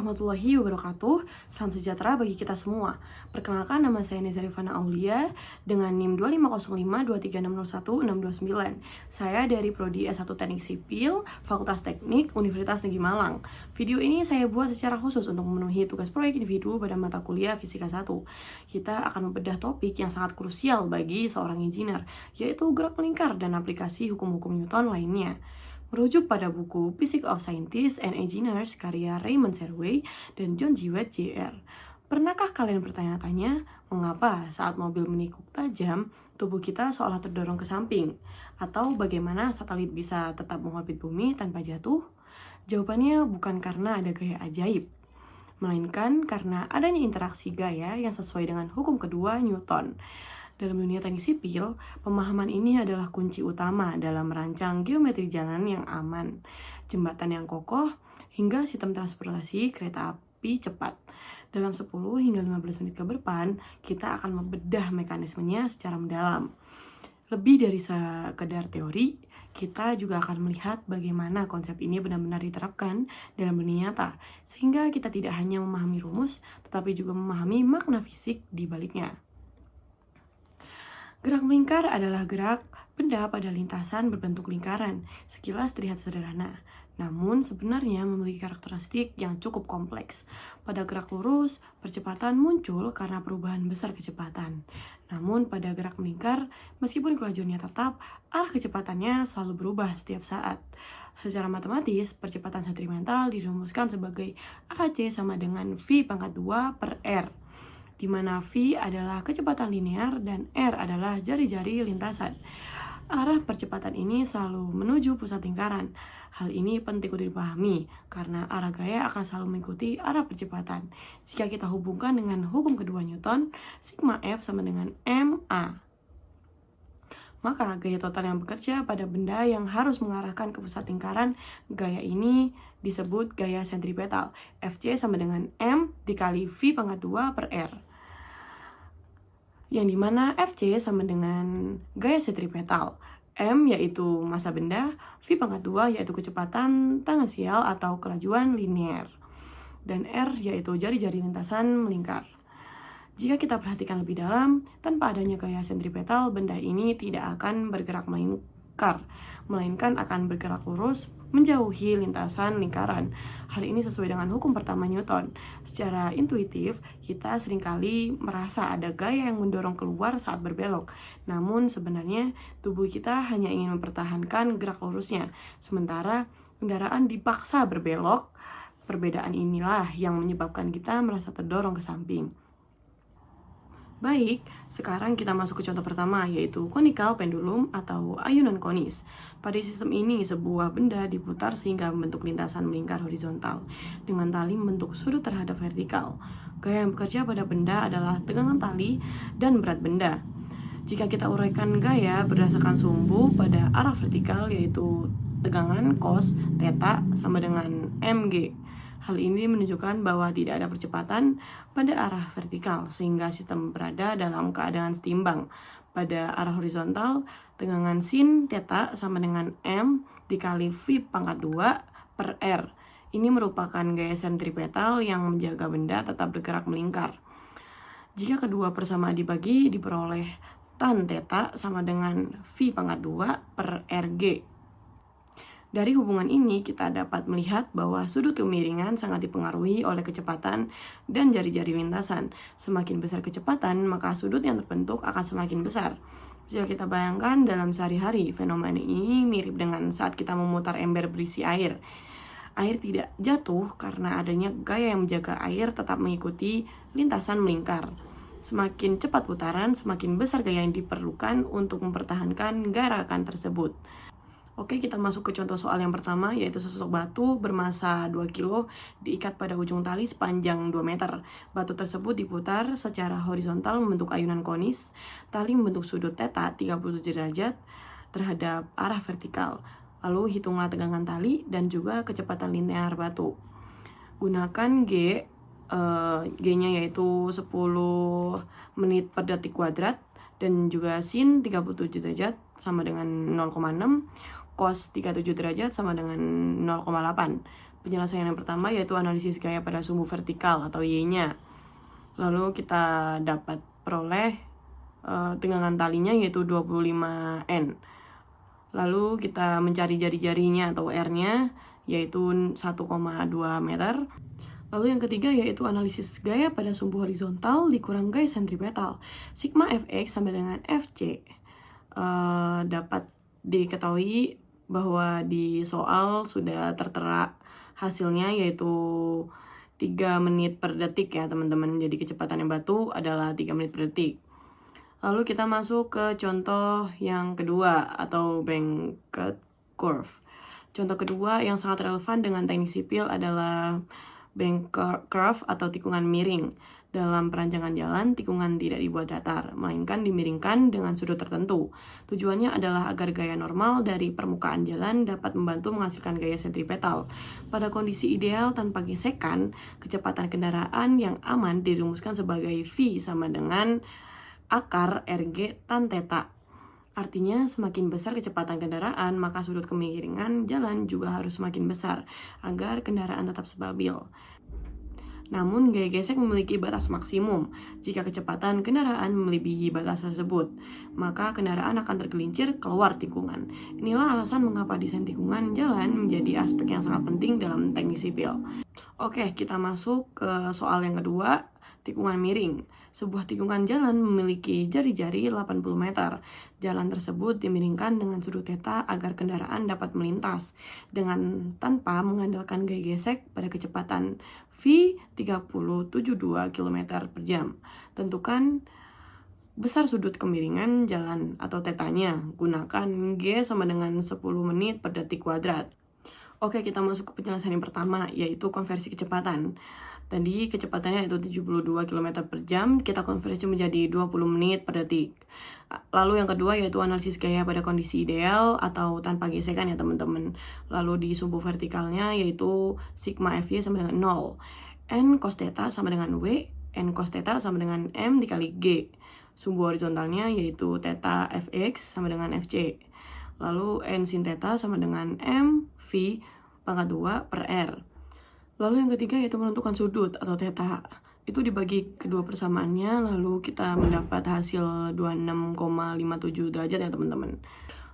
warahmatullahi wabarakatuh. Salam sejahtera bagi kita semua. Perkenalkan, nama saya Neza Rifana Aulia dengan NIM 250523601629. Saya dari Prodi S1 Teknik Sipil, Fakultas Teknik, Universitas Negeri Malang. Video ini saya buat secara khusus untuk memenuhi tugas proyek individu pada mata kuliah Fisika 1. Kita akan membedah topik yang sangat krusial bagi seorang engineer, yaitu gerak melingkar dan aplikasi hukum-hukum Newton lainnya. Merujuk pada buku Physics of Scientists and Engineers karya Raymond Serway dan John Jewett Jr. Pernahkah kalian bertanya-tanya mengapa saat mobil menikuk tajam, tubuh kita seolah terdorong ke samping? Atau bagaimana satelit bisa tetap mengorbit bumi tanpa jatuh? Jawabannya bukan karena ada gaya ajaib, melainkan karena adanya interaksi gaya yang sesuai dengan hukum kedua Newton. Dalam dunia teknik sipil, pemahaman ini adalah kunci utama dalam merancang geometri jalan yang aman, jembatan yang kokoh, hingga sistem transportasi kereta api cepat. Dalam 10 hingga 15 menit ke depan, kita akan membedah mekanismenya secara mendalam. Lebih dari sekedar teori, kita juga akan melihat bagaimana konsep ini benar-benar diterapkan dalam dunia nyata, sehingga kita tidak hanya memahami rumus, tetapi juga memahami makna fisik di baliknya. Gerak melingkar adalah gerak benda pada lintasan berbentuk lingkaran. Sekilas terlihat sederhana, namun sebenarnya memiliki karakteristik yang cukup kompleks. Pada gerak lurus, percepatan muncul karena perubahan besar kecepatan. Namun pada gerak melingkar, meskipun kelajuannya tetap, arah kecepatannya selalu berubah setiap saat. Secara matematis, percepatan sentripetal dirumuskan sebagai AC sama dengan V pangkat 2 per R, di mana V adalah kecepatan linear dan R adalah jari-jari lintasan. Arah percepatan ini selalu menuju pusat lingkaran. Hal ini penting untuk dipahami, karena arah gaya akan selalu mengikuti arah percepatan. Jika kita hubungkan dengan hukum kedua Newton, sigma F sama dengan ma, maka gaya total yang bekerja pada benda yang harus mengarahkan ke pusat lingkaran, gaya ini disebut gaya sentripetal. Fc sama dengan M dikali V pangkat 2 per R, yang dimana Fc sama dengan gaya sentripetal. M yaitu massa benda, V pangkat 2 yaitu kecepatan tangensial atau kelajuan linear, dan R yaitu jari-jari lintasan melingkar. Jika kita perhatikan lebih dalam, tanpa adanya gaya sentripetal, benda ini tidak akan bergerak melingkar, melainkan akan bergerak lurus menjauhi lintasan lingkaran. Hal ini sesuai dengan hukum pertama Newton. Secara intuitif, kita seringkali merasa ada gaya yang mendorong keluar saat berbelok. Namun sebenarnya tubuh kita hanya ingin mempertahankan gerak lurusnya, sementara kendaraan dipaksa berbelok. Perbedaan inilah yang menyebabkan kita merasa terdorong ke samping. Baik, sekarang kita masuk ke contoh pertama, yaitu conical pendulum atau ayunan konis. Pada sistem ini, sebuah benda diputar sehingga membentuk lintasan melingkar horizontal dengan tali membentuk sudut terhadap vertikal. Gaya yang bekerja pada benda adalah tegangan tali dan berat benda. Jika kita uraikan gaya berdasarkan sumbu pada arah vertikal, yaitu tegangan cos theta sama dengan mg. Hal ini menunjukkan bahwa tidak ada percepatan pada arah vertikal, sehingga sistem berada dalam keadaan setimbang. Pada arah horizontal, tegangan sin theta sama dengan M dikali V pangkat 2 per R. Ini merupakan gaya sentripetal yang menjaga benda tetap bergerak melingkar. Jika kedua persamaan dibagi, diperoleh tan theta sama dengan V pangkat 2 per RG. Dari hubungan ini, kita dapat melihat bahwa sudut kemiringan sangat dipengaruhi oleh kecepatan dan jari-jari lintasan. Semakin besar kecepatan, maka sudut yang terbentuk akan semakin besar. Jika kita bayangkan dalam sehari-hari, fenomena ini mirip dengan saat kita memutar ember berisi air. Air tidak jatuh karena adanya gaya yang menjaga air tetap mengikuti lintasan melingkar. Semakin cepat putaran, semakin besar gaya yang diperlukan untuk mempertahankan gerakan tersebut. Oke, kita masuk ke contoh soal yang pertama, yaitu sesosok batu bermassa 2 kg diikat pada ujung tali sepanjang 2 meter. Batu tersebut diputar secara horizontal membentuk ayunan konis. Tali membentuk sudut theta 37 derajat terhadap arah vertikal. Lalu hitunglah tegangan tali dan juga kecepatan linear batu. Gunakan G-nya yaitu 10 menit per detik kuadrat, dan juga sin 37 derajat sama dengan 0,6, cos 37 derajat sama dengan 0,8. penyelesaian yang pertama yaitu analisis gaya pada sumbu vertikal atau Y-nya. Lalu kita dapat peroleh tenggangan talinya yaitu 25N. Lalu kita mencari jari-jarinya atau R-nya yaitu 1,2 meter. Lalu yang ketiga yaitu analisis gaya pada sumbu horizontal dikurang gaya sentripetal. Sigma Fx sama dengan Fc. Dapat diketahui bahwa di soal sudah tertera hasilnya yaitu 3 menit per detik ya teman-teman. Jadi kecepatannya batu adalah 3 menit per detik. Lalu kita masuk ke contoh yang kedua atau Bankert curve. Contoh kedua yang sangat relevan dengan teknik sipil adalah Bankert curve atau tikungan miring. Dalam perancangan jalan, tikungan tidak dibuat datar, melainkan dimiringkan dengan sudut tertentu. Tujuannya adalah agar gaya normal dari permukaan jalan dapat membantu menghasilkan gaya sentripetal. Pada kondisi ideal tanpa gesekan, kecepatan kendaraan yang aman dirumuskan sebagai V sama dengan akar RG tan theta. Artinya, semakin besar kecepatan kendaraan, maka sudut kemiringan jalan juga harus semakin besar agar kendaraan tetap stabil. Namun, gaya gesek memiliki batas maksimum. Jika kecepatan kendaraan melebihi batas tersebut, maka kendaraan akan tergelincir keluar tikungan. Inilah alasan mengapa desain tikungan jalan menjadi aspek yang sangat penting dalam teknik sipil. Oke, kita masuk ke soal yang kedua, tikungan miring. Sebuah tikungan jalan memiliki jari-jari 80 meter. Jalan tersebut dimiringkan dengan sudut theta agar kendaraan dapat melintas dengan tanpa mengandalkan gaya gesek pada kecepatan V 3072 km per jam. Tentukan besar sudut kemiringan jalan atau tetanya. Gunakan G sama dengan 10 menit per detik kuadrat. Oke, kita masuk ke penjelasan yang pertama, yaitu konversi kecepatan. Tadi kecepatannya itu 72 km per jam, kita konversi menjadi 20 menit per detik. Lalu yang kedua yaitu analisis gaya pada kondisi ideal atau tanpa gesekan ya teman-teman. Lalu di sumbu vertikalnya yaitu sigma Fy sama dengan 0. N cos theta sama dengan W, N cos theta sama dengan M dikali G. Sumbu horizontalnya yaitu theta Fx sama dengan Fc. Lalu N sin theta sama dengan M V pangkat 2 per R. Lalu yang ketiga yaitu menentukan sudut atau theta. Itu dibagi kedua persamaannya, lalu kita mendapat hasil 26,57 derajat ya teman-teman.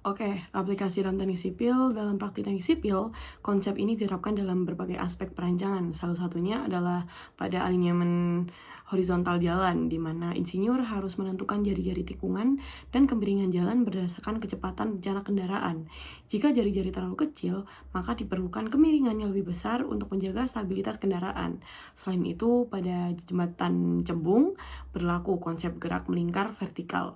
Oke, aplikasi dalam teknik sipil. Dalam praktik teknik sipil, konsep ini diterapkan dalam berbagai aspek perancangan. Salah satunya adalah pada alignment horizontal jalan, di mana insinyur harus menentukan jari-jari tikungan dan kemiringan jalan berdasarkan kecepatan rencana kendaraan. Jika jari-jari terlalu kecil, maka diperlukan kemiringan yang lebih besar untuk menjaga stabilitas kendaraan. Selain itu, pada jembatan cembung berlaku konsep gerak melingkar vertikal.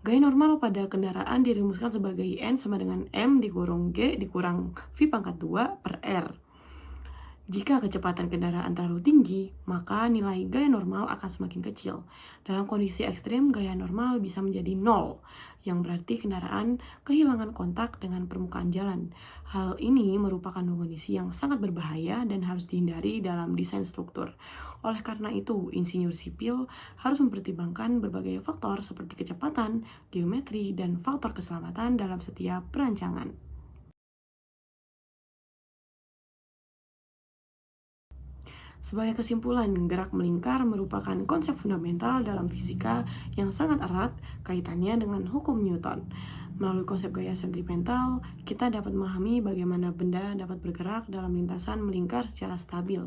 Gaya normal pada kendaraan dirumuskan sebagai N sama dengan M dikurang G dikurang V pangkat 2 per R. Jika kecepatan kendaraan terlalu tinggi, maka nilai gaya normal akan semakin kecil. Dalam kondisi ekstrim, gaya normal bisa menjadi 0, yang berarti kendaraan kehilangan kontak dengan permukaan jalan. Hal ini merupakan kondisi yang sangat berbahaya dan harus dihindari dalam desain struktur. Oleh karena itu, insinyur sipil harus mempertimbangkan berbagai faktor seperti kecepatan, geometri, dan faktor keselamatan dalam setiap perancangan. Sebagai kesimpulan, gerak melingkar merupakan konsep fundamental dalam fisika yang sangat erat kaitannya dengan hukum Newton. Melalui konsep gaya sentripetal, kita dapat memahami bagaimana benda dapat bergerak dalam lintasan melingkar secara stabil.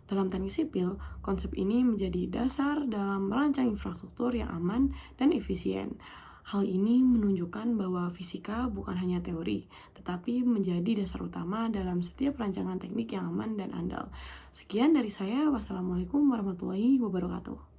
Dalam teknik sipil, konsep ini menjadi dasar dalam merancang infrastruktur yang aman dan efisien. Hal ini menunjukkan bahwa fisika bukan hanya teori, tetapi menjadi dasar utama dalam setiap rancangan teknik yang aman dan andal. Sekian dari saya. Wassalamualaikum warahmatullahi wabarakatuh.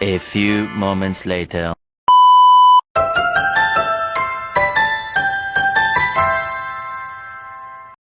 A few moments later.